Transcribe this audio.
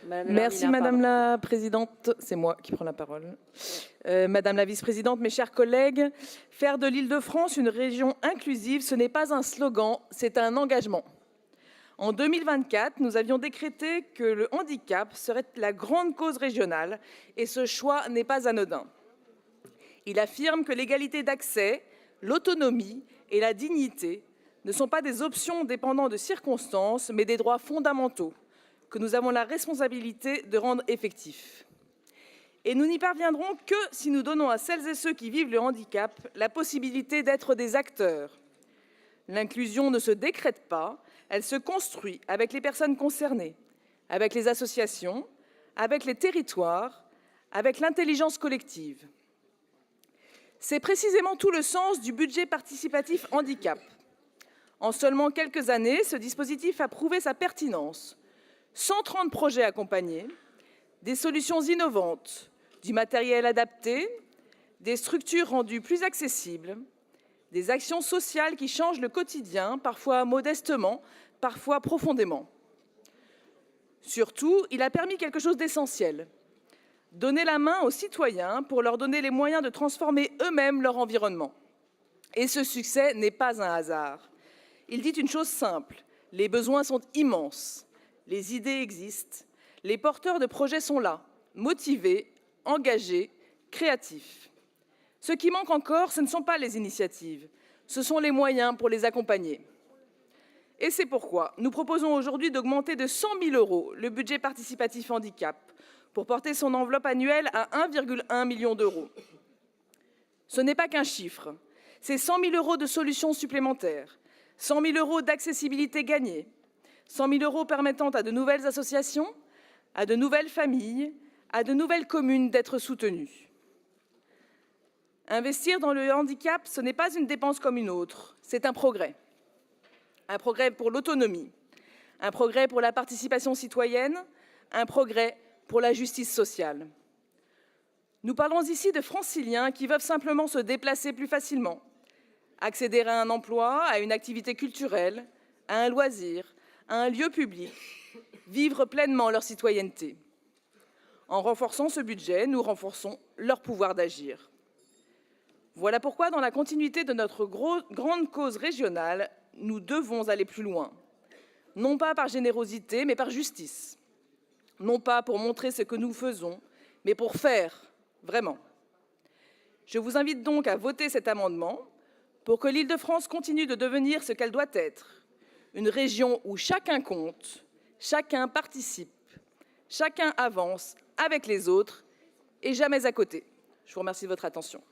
Merci Madame la Présidente, c'est moi qui prends la parole. Madame la Vice-Présidente, mes chers collègues, faire de l'Île-de-France une région inclusive, ce n'est pas un slogan, c'est un engagement. En 2024, nous avions décrété que le handicap serait la grande cause régionale et ce choix n'est pas anodin. Il affirme que l'égalité d'accès, l'autonomie et la dignité ne sont pas des options dépendant de circonstances, mais des droits fondamentaux que nous avons la responsabilité de rendre effectifs. Et nous n'y parviendrons que si nous donnons à celles et ceux qui vivent le handicap la possibilité d'être des acteurs. L'inclusion ne se décrète pas, elle se construit avec les personnes concernées, avec les associations, avec les territoires, avec l'intelligence collective. C'est précisément tout le sens du budget participatif handicap. En seulement quelques années, ce dispositif a prouvé sa pertinence. 130 projets accompagnés, des solutions innovantes, du matériel adapté, des structures rendues plus accessibles, des actions sociales qui changent le quotidien, parfois modestement, parfois profondément. Surtout, il a permis quelque chose d'essentiel. Donner la main aux citoyens pour leur donner les moyens de transformer eux-mêmes leur environnement. Et ce succès n'est pas un hasard. Il dit une chose simple, les besoins sont immenses, les idées existent, les porteurs de projets sont là, motivés, engagés, créatifs. Ce qui manque encore, ce ne sont pas les initiatives, ce sont les moyens pour les accompagner. Et c'est pourquoi nous proposons aujourd'hui d'augmenter de 100 000 € le budget participatif handicap pour porter son enveloppe annuelle à 1,1 million d'euros. Ce n'est pas qu'un chiffre, c'est 100 000 € de solutions supplémentaires, 100 000 € d'accessibilité gagnée, 100 000 € permettant à de nouvelles associations, à de nouvelles familles, à de nouvelles communes d'être soutenues. Investir dans le handicap, ce n'est pas une dépense comme une autre, c'est un progrès. Un progrès pour l'autonomie, un progrès pour la participation citoyenne, un progrès pour la justice sociale. Nous parlons ici de franciliens qui veulent simplement se déplacer plus facilement, accéder à un emploi, à une activité culturelle, à un loisir, à un lieu public, vivre pleinement leur citoyenneté. En renforçant ce budget, nous renforçons leur pouvoir d'agir. Voilà pourquoi, dans la continuité de notre grande cause régionale, nous devons aller plus loin. Non pas par générosité, mais par justice. Non pas pour montrer ce que nous faisons, mais pour faire, vraiment. Je vous invite donc à voter cet amendement pour que l'Île-de-France continue de devenir ce qu'elle doit être, une région où chacun compte, chacun participe, chacun avance avec les autres et jamais à côté. Je vous remercie de votre attention.